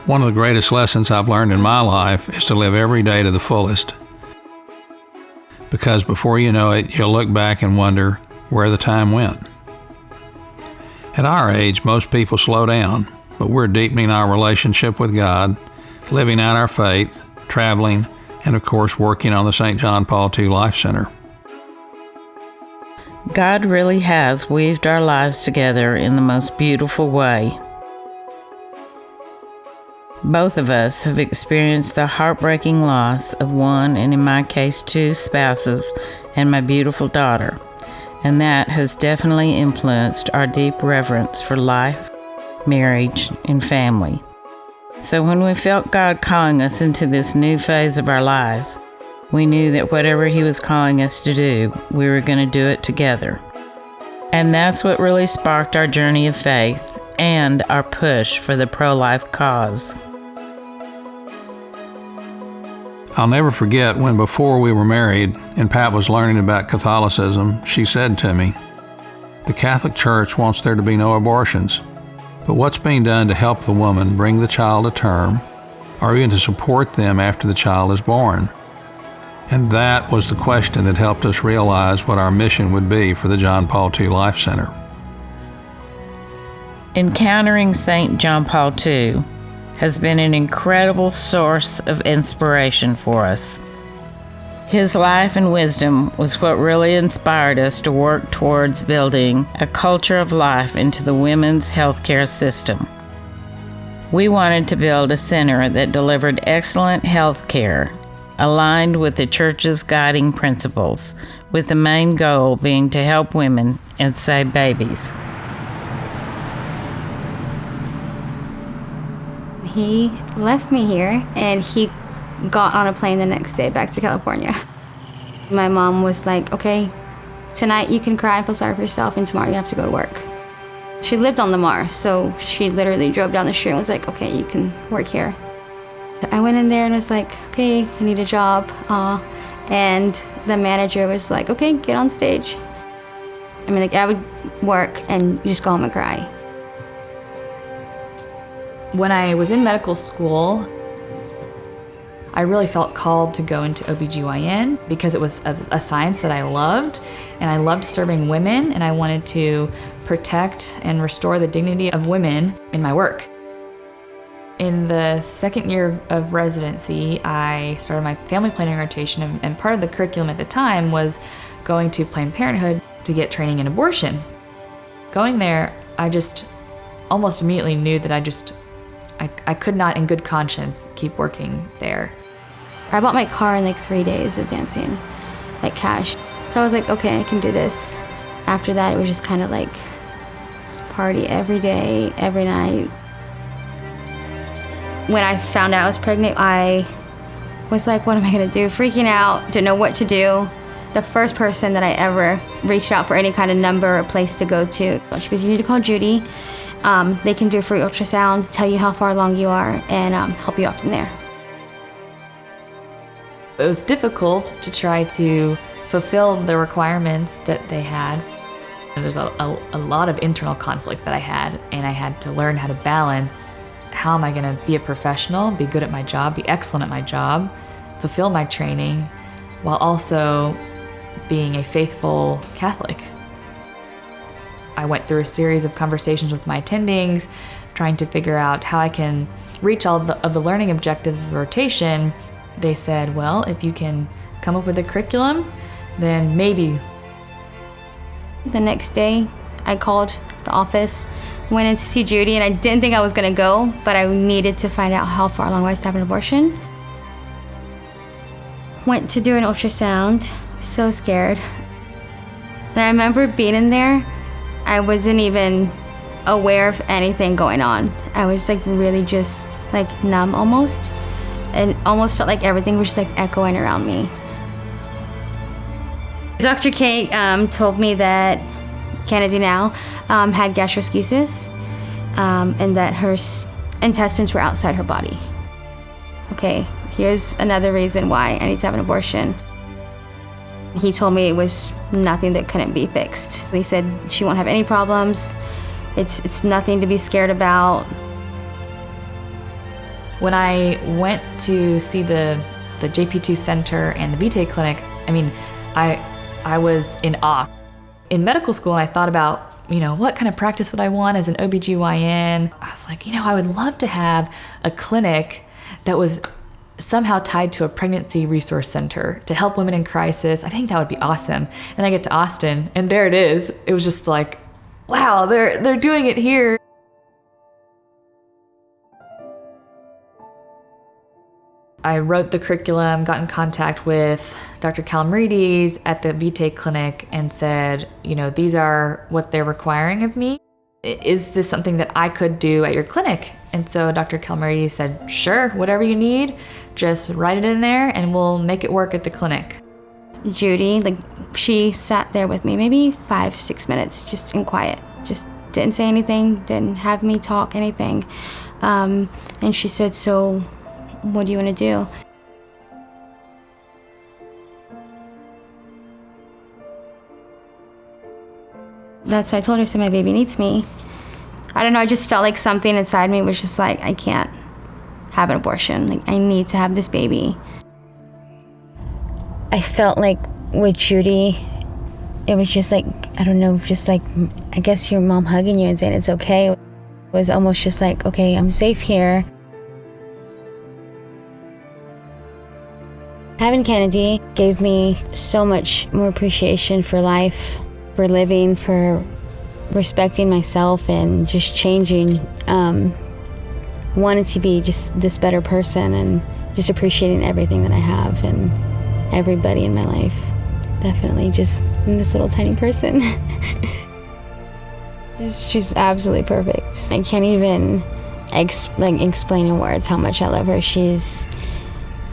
One of the greatest lessons I've learned in my life is to live every day to the fullest. Because before you know it, you'll look back and wonder where the time went. At our age, most people slow down, but we're deepening our relationship with God, living out our faith, traveling, and of course working on the St. John Paul II Life Center. God really has weaved our lives together in the most beautiful way. Both of us have experienced the heartbreaking loss of one, and in my case, two spouses and my beautiful daughter, and that has definitely influenced our deep reverence for life, marriage, and family. So when we felt God calling us into this new phase of our lives, we knew that whatever He was calling us to do, we were going to do it together. And that's what really sparked our journey of faith and our push for the pro-life cause. I'll never forget when before we were married and Pat was learning about Catholicism, she said to me, "The Catholic Church wants there to be no abortions, but what's being done to help the woman bring the child to term or even to support them after the child is born?" And that was the question that helped us realize what our mission would be for the John Paul II Life Center. Encountering St. John Paul II has been an incredible source of inspiration for us. His life and wisdom was what really inspired us to work towards building a culture of life into the women's healthcare system. We wanted to build a center that delivered excellent health care, aligned with the Church's guiding principles, with the main goal being to help women and save babies. He left me here and he got on a plane the next day back to California. My mom was like, "Okay, tonight you can cry and feel sorry for yourself, and tomorrow you have to go to work." She lived on Lamar, so she literally drove down the street and was like, "Okay, you can work here." I went in there and was like, "Okay, I need a job." And the manager was like, "Okay, get on stage." I mean, like, I would work and just go home and cry. When I was in medical school, I really felt called to go into OB-GYN because it was a science that I loved, and I loved serving women, and I wanted to protect and restore the dignity of women in my work. In the second year of residency, I started my family planning rotation, and part of the curriculum at the time was going to Planned Parenthood to get training in abortion. Going there, I just almost immediately knew that I could not in good conscience keep working there. I bought my car in like 3 days of dancing, like cash. So I was like, okay, I can do this. After that, it was just kind of like party every day, every night. When I found out I was pregnant, I was like, what am I gonna do? Freaking out, didn't know what to do. The first person that I ever reached out for any kind of number or place to go to, she goes, "You need to call Judy. They can do a free ultrasound, tell you how far along you are, and help you out from there." It was difficult to try to fulfill the requirements that they had. There's a lot of internal conflict that I had, and I had to learn how to balance how am I going to be a professional, be good at my job, be excellent at my job, fulfill my training, while also being a faithful Catholic. I went through a series of conversations with my attendings, trying to figure out how I can reach all of the learning objectives of the rotation. They said, well, if you can come up with a curriculum, then maybe. The next day, I called the office, went in to see Judy, and I didn't think I was gonna go, but I needed to find out how far along I was to have an abortion. Went to do an ultrasound, so scared. And I remember being in there, I wasn't even aware of anything going on. I was like really just like numb almost, and almost felt like everything was just like echoing around me. Dr. Kate told me that Kennedy now had gastroschisis and that her intestines were outside her body. Okay, here's another reason why I need to have an abortion. He told me it was nothing that couldn't be fixed. He said she won't have any problems. It's nothing to be scared about. When I went to see the JP2 Center and the Vitae clinic, I mean, I was in awe. In medical school, I thought about, what kind of practice would I want as an OB-GYN? I was like, I would love to have a clinic that was somehow tied to a pregnancy resource center to help women in crisis. I think that would be awesome. Then I get to Austin, and there it is. It was just like, wow, they're doing it here. I wrote the curriculum, got in contact with Dr. Calamarides at the Vitae clinic and said, these are what they're requiring of me. Is this something that I could do at your clinic? And so Dr. Calamarides said, sure, whatever you need, just write it in there and we'll make it work at the clinic. Judy, she sat there with me maybe 5-6 minutes, just in quiet, just didn't say anything, didn't have me talk anything. And she said, so what do you want to do? That's what I told her. I said, my baby needs me. I don't know, I just felt like something inside me was just like, I can't have an abortion. I need to have this baby. I felt like with Judy, it was just like, I don't know, just like, I guess your mom hugging you and saying it's okay. It was almost just like, okay, I'm safe here. Having Kennedy gave me so much more appreciation for life, for living, for respecting myself and just changing. Wanted to be just this better person and just appreciating everything that I have and everybody in my life. Definitely just this little tiny person. She's absolutely perfect. I can't even explain in words how much I love her.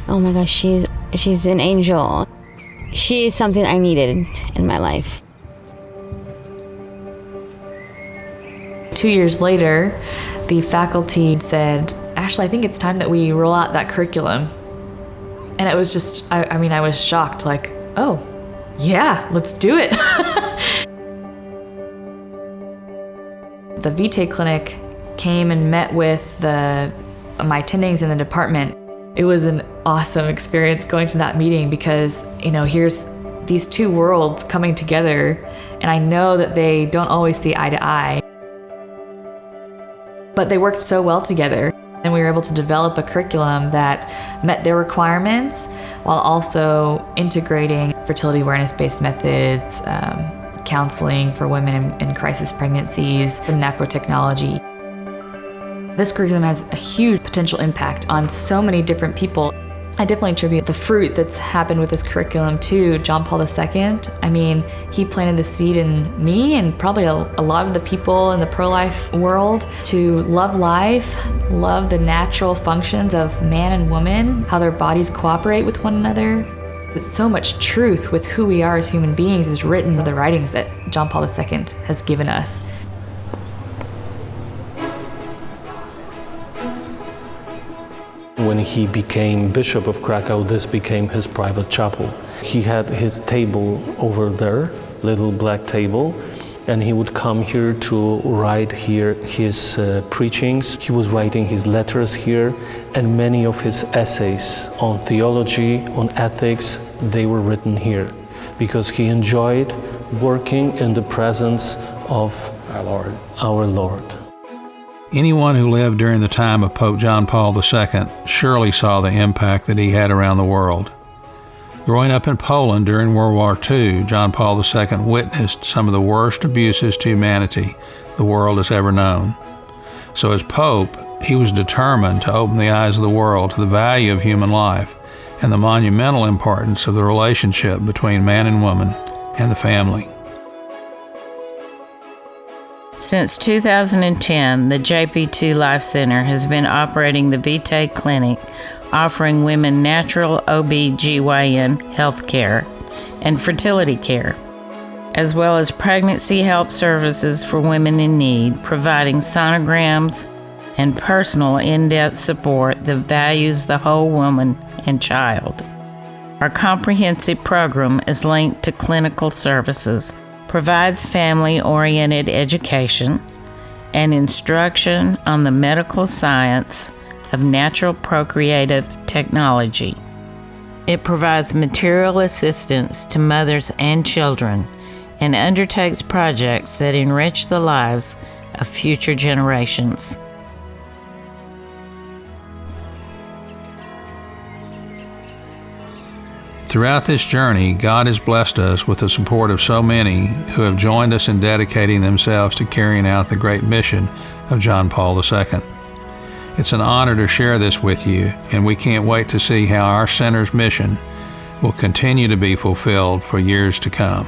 Oh my gosh, she's an angel. She is something I needed in my life. 2 years later, the faculty said, Ashley, I think it's time that we roll out that curriculum. And it was just, I was shocked, like, oh, yeah, let's do it. The Vitae clinic came and met with my attendings in the department. It was an awesome experience going to that meeting because, here's these two worlds coming together, and I know that they don't always see eye to eye. But they worked so well together, and we were able to develop a curriculum that met their requirements while also integrating fertility awareness-based methods, counseling for women in crisis pregnancies, and nanotechnology. This curriculum has a huge potential impact on so many different people. I definitely attribute the fruit that's happened with this curriculum to John Paul II. I mean, he planted the seed in me and probably a lot of the people in the pro-life world to love life, love the natural functions of man and woman, how their bodies cooperate with one another. So much truth with who we are as human beings is written in the writings that John Paul II has given us. When he became Bishop of Krakow, this became his private chapel. He had his table over there, little black table, and he would come here to write here his preachings. He was writing his letters here, and many of his essays on theology, on ethics, they were written here because he enjoyed working in the presence of our Lord. Anyone who lived during the time of Pope John Paul II surely saw the impact that he had around the world. Growing up in Poland during World War II, John Paul II witnessed some of the worst abuses to humanity the world has ever known. So as Pope, he was determined to open the eyes of the world to the value of human life and the monumental importance of the relationship between man and woman and the family. Since 2010, the JP2 Life Center has been operating the Vitae Clinic, offering women natural OB-GYN health care and fertility care, as well as pregnancy help services for women in need, providing sonograms and personal in-depth support that values the whole woman and child. Our comprehensive program is linked to clinical services, provides family-oriented education and instruction on the medical science of natural procreative technology. It provides material assistance to mothers and children and undertakes projects that enrich the lives of future generations. Throughout this journey, God has blessed us with the support of so many who have joined us in dedicating themselves to carrying out the great mission of John Paul II. It's an honor to share this with you, and we can't wait to see how our center's mission will continue to be fulfilled for years to come.